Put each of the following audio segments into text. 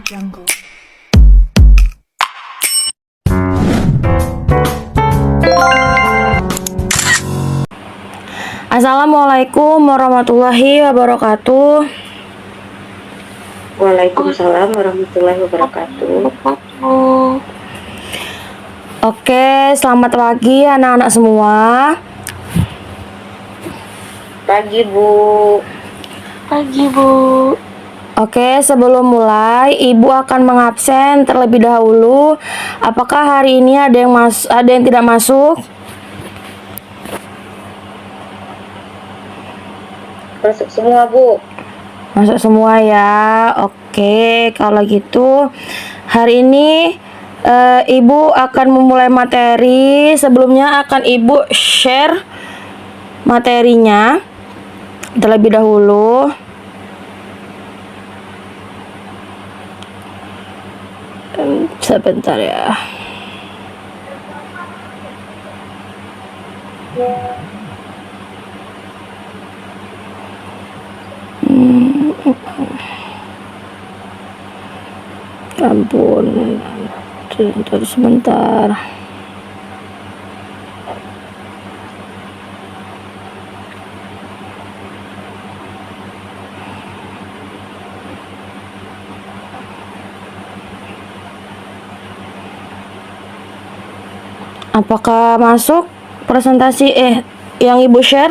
Jungle. Assalamualaikum warahmatullahi wabarakatuh. Waalaikumsalam warahmatullahi wabarakatuh. Oke, selamat pagi anak-anak semua. Pagi Bu. Pagi, Bu. Oke, sebelum mulai, Ibu akan mengabsen terlebih dahulu. Apakah hari ini ada yang tidak masuk? Masuk semua Bu. Masuk semua ya. Oke, kalau gitu hari ini Ibu akan memulai materi. Sebelumnya akan Ibu share materinya terlebih dahulu. Sebentar ya. Ampun, sebentar. Apakah masuk presentasi yang Ibu share?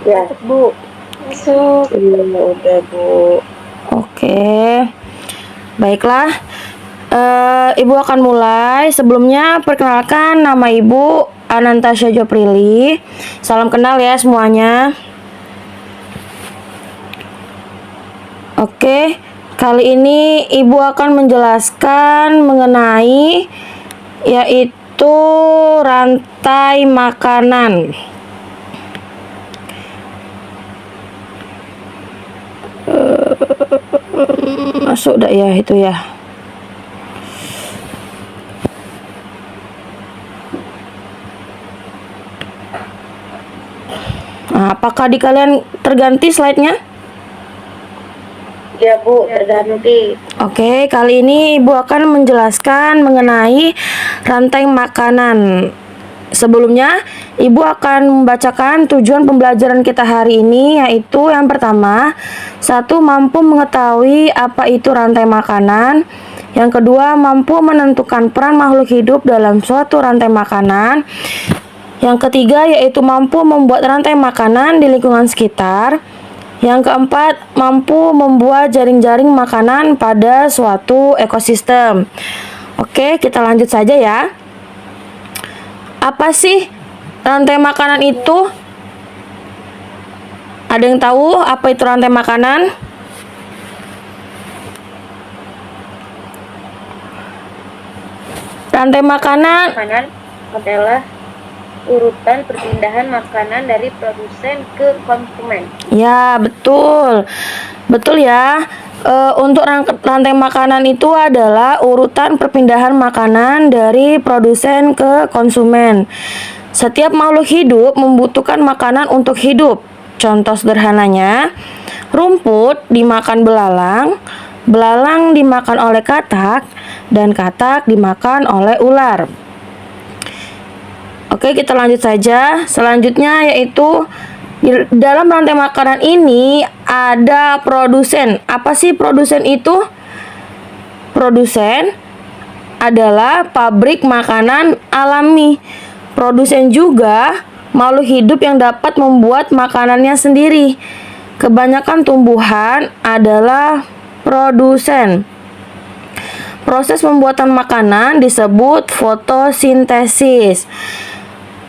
Ya Bu. Masuk. Iya udah Bu. Oke, baiklah. Ibu akan mulai. Sebelumnya perkenalkan, nama Ibu Anantasya Joprili. Salam kenal ya semuanya. Oke, kali ini Ibu akan menjelaskan mengenai yaitu rantai makanan. Masuk dah ya itu ya. Nah, apakah di kalian terganti slide-nya? Ya Bu, terganti. Oke, kali ini Ibu akan menjelaskan mengenai rantai makanan. Sebelumnya, Ibu akan membacakan tujuan pembelajaran kita hari ini, yaitu yang pertama, satu, mampu mengetahui apa itu rantai makanan. Yang kedua, mampu menentukan peran makhluk hidup dalam suatu rantai makanan. Yang ketiga, yaitu mampu membuat rantai makanan di lingkungan sekitar. Yang keempat, mampu membuat jaring-jaring makanan pada suatu ekosistem. Oke, kita lanjut saja ya. Apa sih rantai makanan itu? Ada yang tahu apa itu rantai makanan? Rantai makanan Makanan adalah urutan perpindahan makanan dari produsen ke konsumen. ya, betul. Betul ya. Untuk rantai makanan itu adalah urutan perpindahan makanan dari produsen ke konsumen. Setiap makhluk hidup membutuhkan makanan untuk hidup. Contoh sederhananya, rumput dimakan belalang, belalang dimakan oleh katak, dan katak dimakan oleh ular. Oke, kita lanjut saja. Selanjutnya yaitu di dalam rantai makanan ini ada produsen. Apa sih produsen itu? Produsen adalah pabrik makanan alami. Produsen juga makhluk hidup yang dapat membuat makanannya sendiri. Kebanyakan tumbuhan adalah produsen. Proses pembuatan makanan disebut fotosintesis.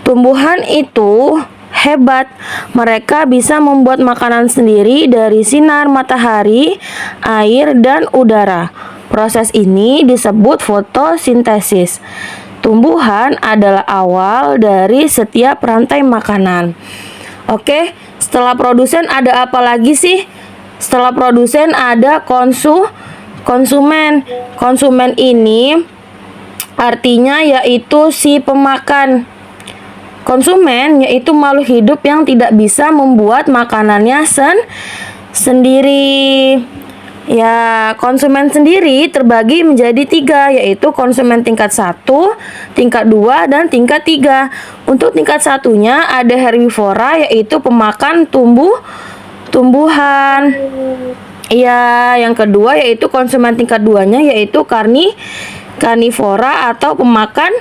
Tumbuhan itu hebat. Mereka bisa membuat makanan sendiri dari sinar matahari, air, dan udara. Proses ini disebut fotosintesis. Tumbuhan adalah awal dari setiap rantai makanan. Oke, setelah produsen ada apa lagi sih? Setelah produsen ada konsumen. Konsumen ini artinya yaitu si pemakan. Konsumen yaitu makhluk hidup yang tidak bisa membuat makanannya sendiri. Ya, konsumen sendiri terbagi menjadi 3, yaitu konsumen tingkat 1, tingkat 2, dan tingkat 3. Untuk tingkat satunya ada herbivora, yaitu pemakan tumbuhan. Iya, yang kedua yaitu konsumen tingkat 2-nya yaitu karnivora atau pemakan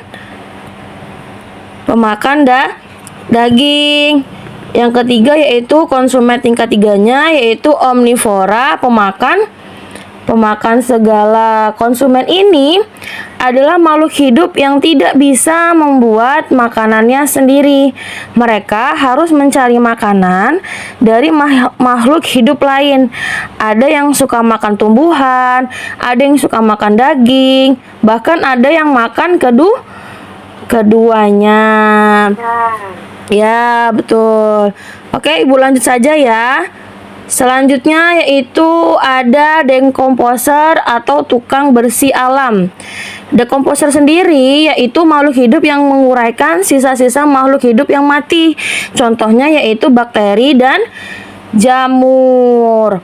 daging. Yang ketiga yaitu konsumen tingkat 3-nya yaitu omnivora, pemakan segala. Konsumen ini adalah makhluk hidup yang tidak bisa membuat makanannya sendiri. Mereka harus mencari makanan dari makhluk hidup lain. Ada yang suka makan tumbuhan, ada yang suka makan daging, bahkan ada yang makan keduanya. Ya, betul. Oke, Ibu lanjut saja ya. Selanjutnya yaitu ada decomposer atau tukang bersih alam. Decomposer sendiri yaitu makhluk hidup yang menguraikan sisa-sisa makhluk hidup yang mati. Contohnya yaitu bakteri dan jamur.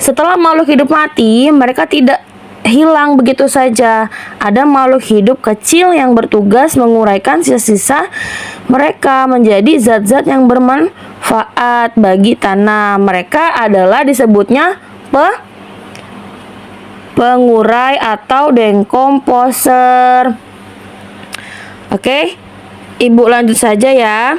Setelah makhluk hidup mati, mereka tidak hilang begitu saja. Ada makhluk hidup kecil yang bertugas menguraikan sisa-sisa mereka menjadi zat-zat yang bermanfaat bagi tanah. Mereka adalah disebutnya pengurai atau decomposer. Oke, Ibu lanjut saja ya.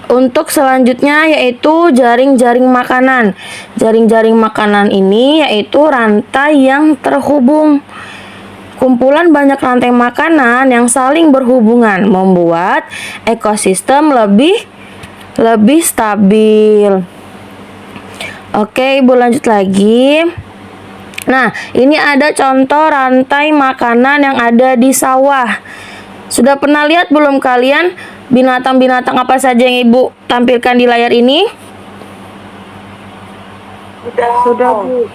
Untuk selanjutnya yaitu jaring-jaring makanan. Jaring-jaring makanan ini yaitu rantai yang terhubung. Kumpulan banyak rantai makanan yang saling berhubungan membuat ekosistem lebih stabil. Oke, Ibu lanjut lagi. Nah, ini ada contoh rantai makanan yang ada di sawah. Sudah pernah lihat belum kalian binatang-binatang apa saja yang Ibu tampilkan di layar ini? Sudah, Bu.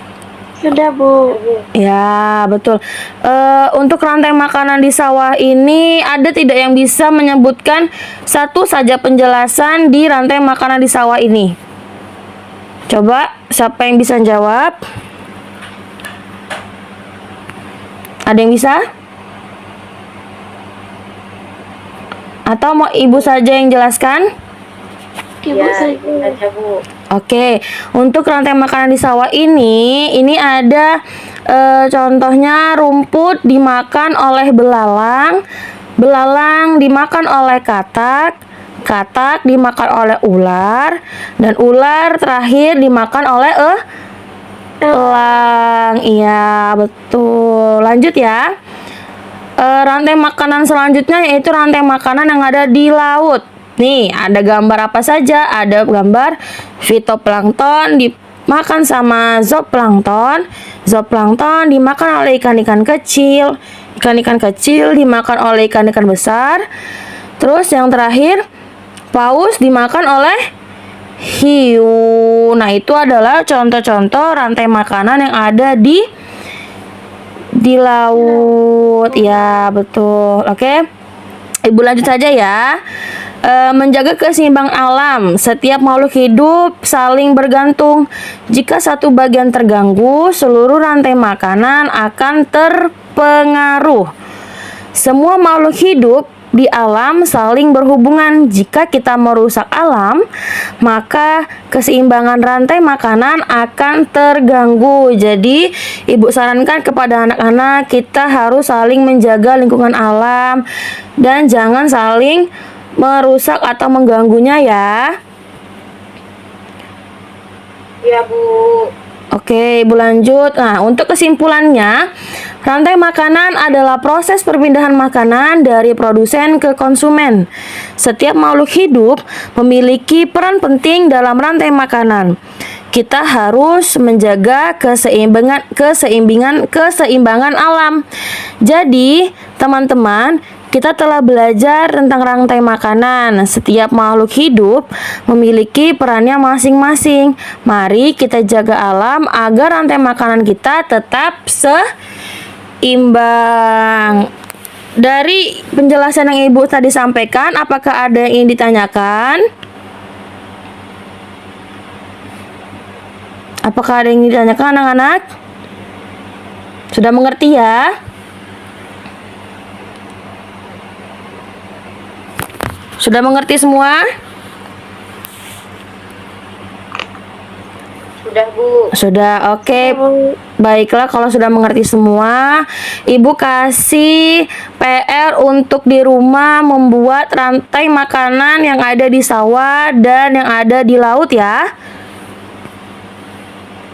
Sudah, Bu. Ya, betul. Untuk rantai makanan di sawah ini ada tidak yang bisa menyebutkan satu saja penjelasan di rantai makanan di sawah ini? Coba, siapa yang bisa jawab? Ada yang bisa? Atau mau Ibu saja yang jelaskan? Ibu saja. Saja, Bu. Oke, untuk rantai makanan di sawah ini ada contohnya rumput dimakan oleh belalang, belalang dimakan oleh katak, katak dimakan oleh ular, dan ular terakhir dimakan oleh elang. Iya, betul. Lanjut ya. Rantai makanan selanjutnya yaitu rantai makanan yang ada di laut. Nih, ada gambar apa saja? Ada gambar fitoplankton dimakan sama zooplankton. Zooplankton dimakan oleh ikan-ikan kecil. Ikan-ikan kecil dimakan oleh ikan-ikan besar. Terus yang terakhir, paus dimakan oleh hiu. Nah, itu adalah contoh-contoh rantai makanan yang ada di laut. Ya, betul. Oke, Ibu lanjut saja ya. Menjaga keseimbangan alam. Setiap makhluk hidup saling bergantung. Jika satu bagian terganggu, seluruh rantai makanan akan terpengaruh. Semua makhluk hidup di alam saling berhubungan. Jika kita merusak alam, maka keseimbangan rantai makanan akan terganggu. Jadi, Ibu sarankan kepada anak-anak kita harus saling menjaga lingkungan alam dan jangan saling merusak atau mengganggunya ya. Iya, Bu. Oke, Ibu lanjut. Nah, untuk kesimpulannya, rantai makanan adalah proses perpindahan makanan dari produsen ke konsumen. Setiap makhluk hidup memiliki peran penting dalam rantai makanan. Kita harus menjaga keseimbangan alam. Jadi, teman-teman, kita telah belajar tentang rantai makanan. Setiap makhluk hidup memiliki perannya masing-masing. Mari kita jaga alam agar rantai makanan kita tetap seimbang. Dari penjelasan yang Ibu tadi sampaikan, apakah ada yang ingin ditanyakan? Apakah ada yang ditanyakan anak-anak? Sudah mengerti ya? Sudah mengerti semua? Sudah, Bu. Sudah, oke. Baiklah, kalau sudah mengerti semua, Ibu kasih PR untuk di rumah membuat rantai makanan yang ada di sawah dan yang ada di laut ya.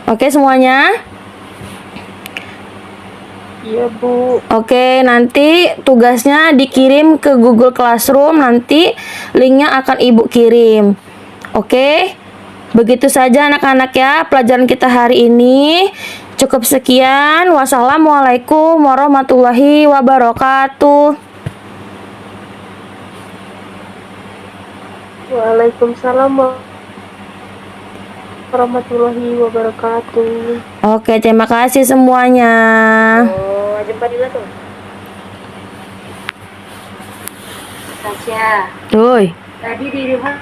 Oke semuanya? Iya, Bu. Oke, nanti tugasnya dikirim ke Google Classroom, nanti linknya akan Ibu kirim. Oke, begitu saja anak-anak ya pelajaran kita hari ini. Cukup sekian. Wassalamualaikum warahmatullahi wabarakatuh. Waalaikumsalam warahmatullahi wabarakatuh. Oke, terima kasih semuanya. Oh, jumpa dulu tuh. Tasya, Tuh. tadi di rumah